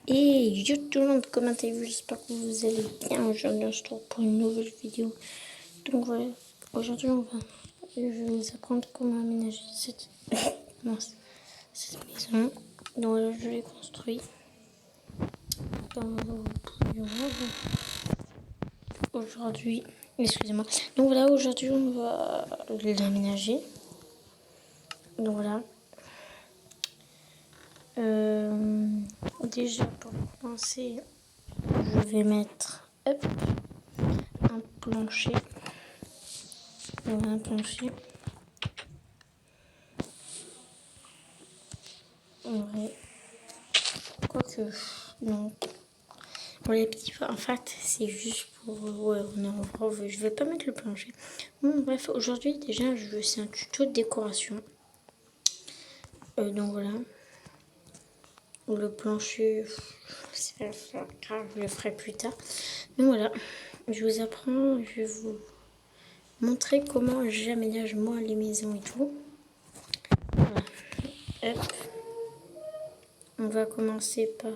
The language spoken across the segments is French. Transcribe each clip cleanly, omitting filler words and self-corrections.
Et yo tout le monde, comment allez-vous? J'espère que vous allez bien. Aujourd'hui, on se retrouve pour une nouvelle vidéo. Donc voilà, aujourd'hui, je vais vous apprendre comment aménager cette, cette maison. Donc voilà, je l'ai construite. Aujourd'hui, excusez-moi. Donc voilà, aujourd'hui, on va l'aménager. Donc voilà. Déjà, pour commencer, je vais mettre un plancher. Voilà, un plancher. Ouais. Quoique, non. Pour les petits, en fait, c'est juste pour... Ouais, non, je vais pas mettre le plancher. Bon, bref, aujourd'hui, déjà, c'est un tuto de décoration. Donc voilà. Le plancher, c'est pas grave, je le ferai plus tard. Donc voilà, je vais vous montrer comment j'aménage moi les maisons et tout. Voilà. Hop. On va commencer par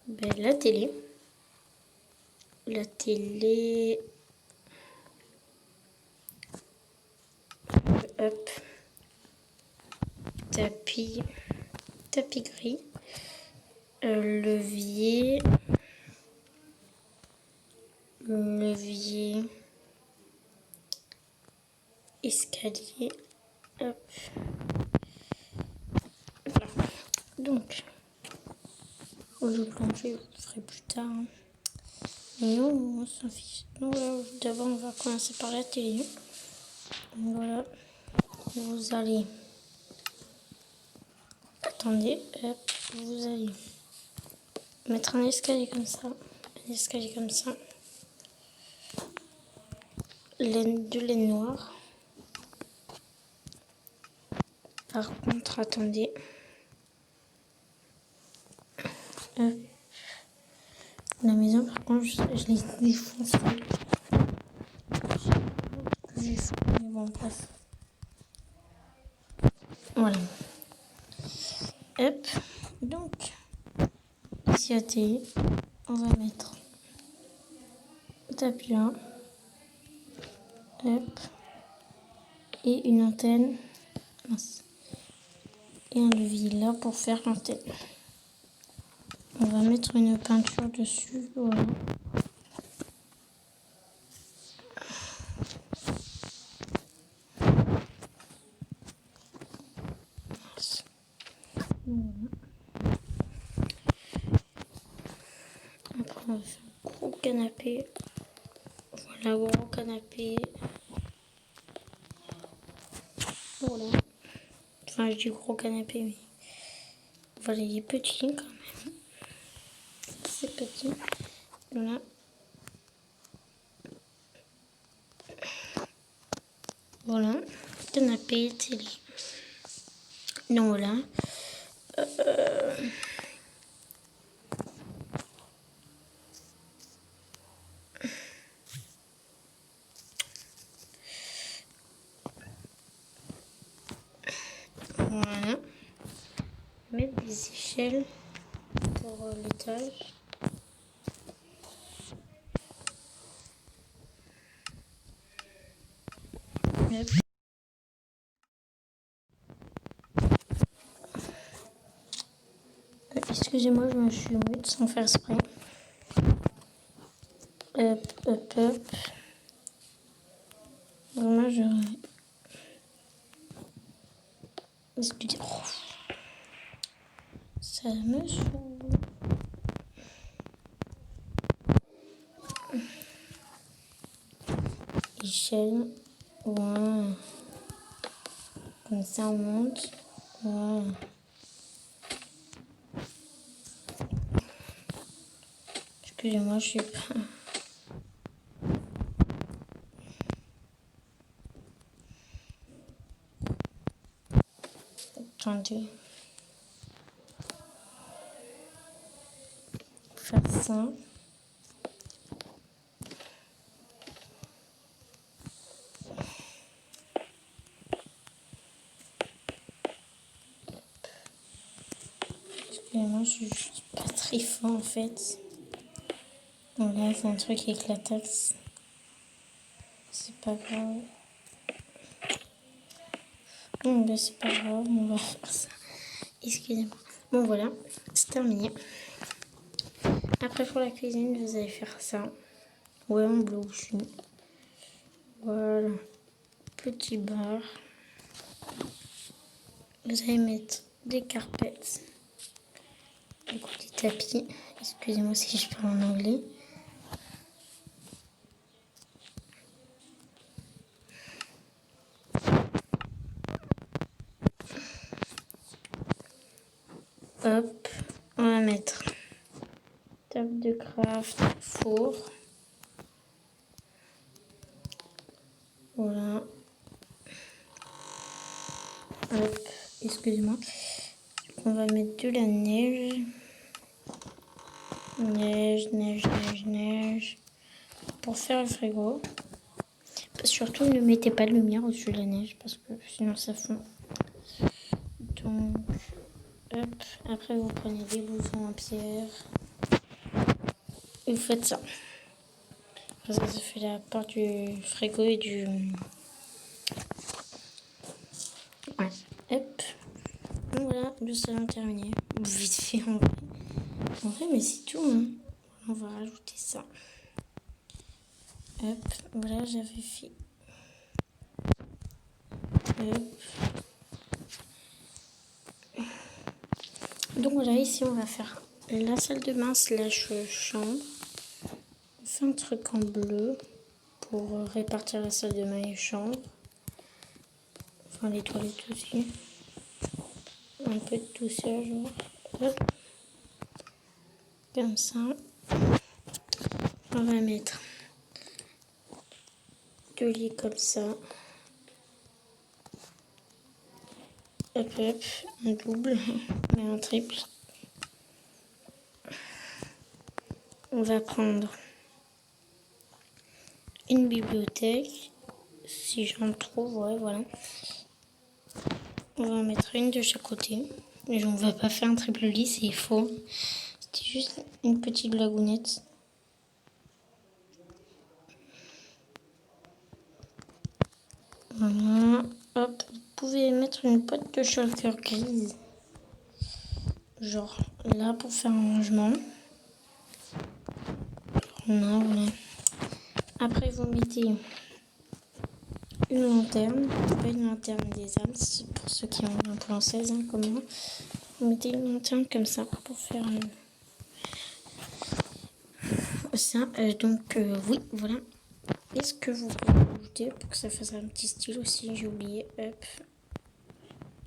la télé. La télé. Hop. Tapis gris. Levier. Escalier. Hop. Voilà. Donc, le plancher, je le ferai plus tard. Hein. Mais non, on s'en fiche. Donc là, d'abord, on va commencer par la télé. Donc, voilà. Vous allez... Attendez, hop, vous allez mettre un escalier comme ça. Un escalier comme ça. De laine noire. Par contre, attendez. La maison, par contre, je l'ai défoncée. Mais bon, bref. Voilà. Hop. Donc, ici à télé, on va mettre le tapis là. Hop. Et une antenne. Mince. Et un levier là pour faire l'antenne. On va mettre une peinture dessus. Voilà. Après, on va faire un gros canapé. Voilà, gros canapé. Voilà. Enfin, je dis gros canapé, mais voilà, il est petit quand même. C'est petit. Voilà. Voilà. Canapé, télé. Donc voilà. Voilà. Mettre des échelles pour l'étage. Excusez-moi, je me suis mute sans faire exprès. Hop, hop, hop. Vraiment, excusez-moi. Ça me saoule. Échelle. Voilà. Comme ça, on monte. Voilà. Excusez-moi, je sais pas. Attendez. Faire ça. Excusez-moi, je suis juste très fort en fait. Voilà, c'est un truc avec la taxe. C'est pas grave. Bon, ben c'est pas grave, on va faire ça. Excusez-moi. Bon, voilà, c'est terminé. Après, pour la cuisine, vous allez faire ça. Ouais, en bleu aussi. Voilà. Petit bar. Vous allez mettre des carpettes. Du coup, des tapis. Excusez-moi si je parle en anglais. Hop, on va mettre table de craft, four. Voilà. Hop, excusez-moi. On va mettre de la neige. Neige, neige, neige, neige. Pour faire le frigo. Surtout, ne mettez pas de lumière au-dessus de la neige parce que sinon ça fond. Donc, hop. Après, vous prenez des boutons en pierre. Et vous faites ça. Ça fait la part du frigo et du... Ouais. Hop. Donc voilà, le salon terminé. Vite fait en vrai. En vrai, mais c'est tout. Hein. On va rajouter ça. Hop. Voilà, j'avais fait. Hop. Donc voilà, ici on va faire la salle de bain slash chambre. On fait un truc en bleu pour répartir la salle de bain et chambre. Enfin les toilettes aussi. Un peu de douceur genre. Hop. Comme ça. On va mettre deux lits comme ça. Hop hop. Un double, mais un triple. On va prendre une bibliothèque. Si j'en trouve, ouais, voilà. On va en mettre une de chaque côté. Mais on va pas faire un triple lit, c'est faux. C'était juste une petite blagounette. Voilà. Hop, vous pouvez mettre une boîte de shulker grise. Genre là pour faire un rangement. Non, voilà. Après, vous mettez une lanterne. Pas une lanterne des âmes, c'est pour ceux qui ont un plan 16, hein, comme moi. Vous mettez une lanterne comme ça pour faire ça. Donc, oui, voilà. Est-ce que vous pouvez ajouter pour que ça fasse un petit style aussi? J'ai oublié. Hop.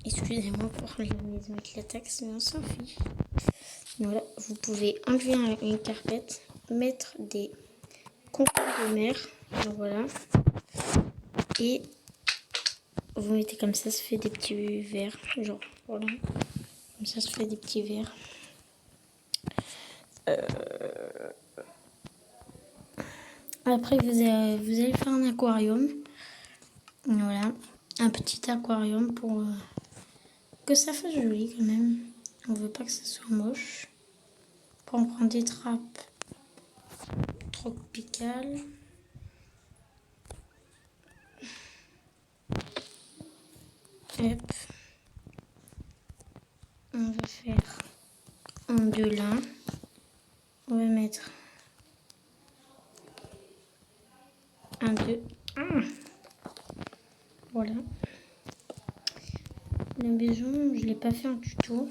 Excusez-moi pour les mettre la taxe, mais on s'en fiche. Voilà, vous pouvez enlever une carpette, mettre des concours de mer. Donc voilà. Et vous mettez comme ça fait des petits verres. Genre, voilà. Comme ça fait des petits verres. Après, vous allez faire un aquarium. Voilà. Un petit aquarium pour que ça fasse joli quand même. On veut pas que ça soit moche. On prend des trappes tropicales. Hop. On va faire en deux là. On va mettre un, deux. Ah, voilà. La maison, je l'ai pas fait en tuto.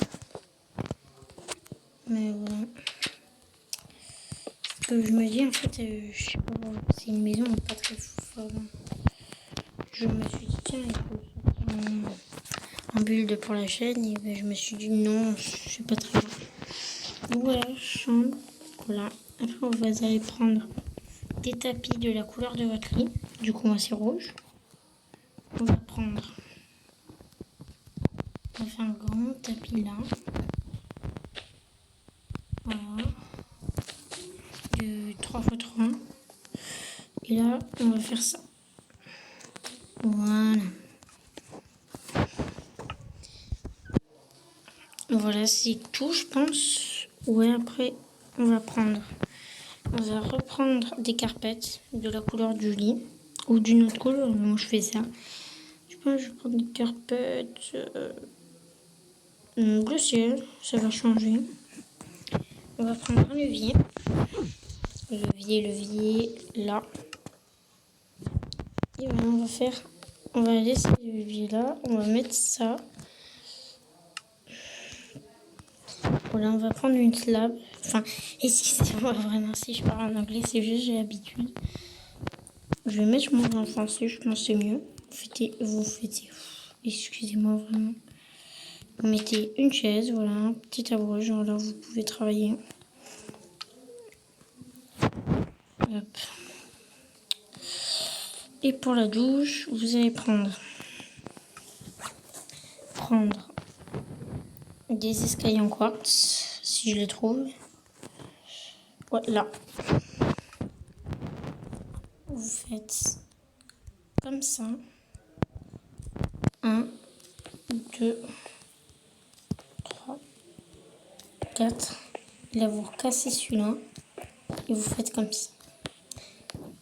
Mais voilà. Ce que je me dis, en fait, je sais pas, c'est une maison pas très folle. Je me suis dit, tiens, il faut sortir un build pour la chaîne. Et ben, je me suis dit, non, c'est pas très bien. Donc voilà, chambre. Voilà. Après, vous allez prendre des tapis de la couleur de votre lit. Du coup, moi, c'est rouge. On va prendre. On va faire un grand tapis là. Voilà. De 3x3. Et là, on va faire ça. Voilà. Voilà, c'est tout, je pense. Ouais, après, on va reprendre des carpettes de la couleur du lit ou d'une autre couleur. Moi, je fais ça. Je pense que je vais prendre des carpettes bleu ciel, ça va changer. On va prendre un levier. Levier, là. Et voilà, on va laisser le levier là. On va mettre ça. Voilà, on va prendre une slab. Enfin, excusez-moi vraiment si je parle en anglais, c'est juste j'ai l'habitude. Je vais mettre mon en français, je pense que c'est mieux. Vous faites, excusez-moi vraiment. Vous mettez une chaise, voilà, un petit tabouret, genre là vous pouvez travailler. Hop. Et pour la douche, vous allez prendre des escaliers en quartz, si je les trouve. Voilà. Vous faites comme ça. 1, 2, 3, 4. Là, vous recassez celui-là. Et vous faites comme ça.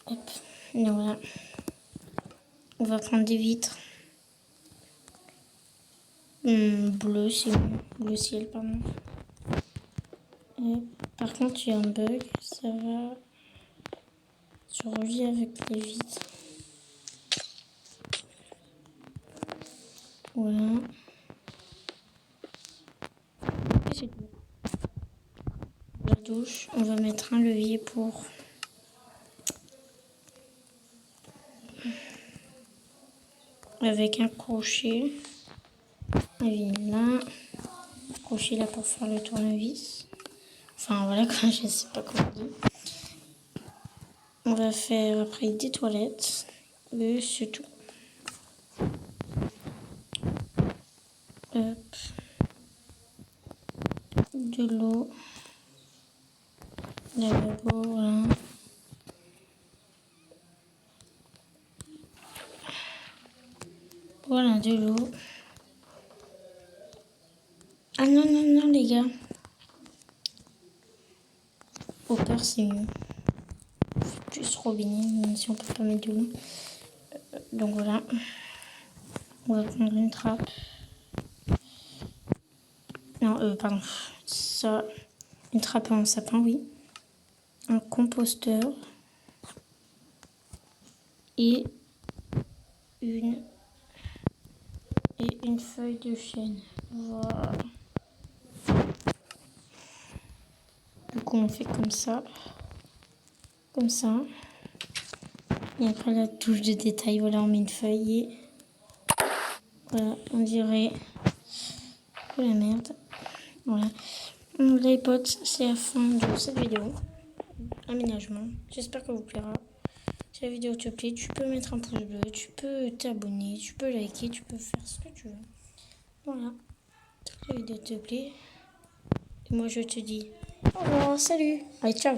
Hop. Et voilà. On va prendre des vitres. Bleu, c'est mieux. Bleu ciel, pardon. Et par contre, il y a un bug. Ça va se relier avec les vitres. Voilà. Et c'est tout. La douche, on va mettre un levier pour avec un crochet. Et là, crochet là pour faire le tournevis. Enfin voilà, quand je sais pas comment dire. On va faire après des toilettes. Et c'est tout. Hop. De l'eau. Lavabo, voilà. Voilà, de l'eau. Ah non, non, non, les gars. Au cœur, c'est mieux. Plus robinet, même si on peut pas mettre de l'eau. Donc voilà. On va prendre une trappe. Non, pardon. Ça, une trappe en sapin, oui. Un composteur. Et une feuille de chêne. Voilà. Du coup, on fait comme ça. Comme ça. Et après la touche de détail, voilà, on met une feuille et voilà, on dirait de la merde. Voilà. Les potes, c'est la fin de cette vidéo. Aménagement. J'espère que vous plaira. Si la vidéo te plaît, tu peux mettre un pouce bleu, tu peux t'abonner, tu peux liker, tu peux faire ce que tu veux. Voilà. Si la vidéo te plaît. Et moi, je te dis au revoir, salut. Allez, ciao.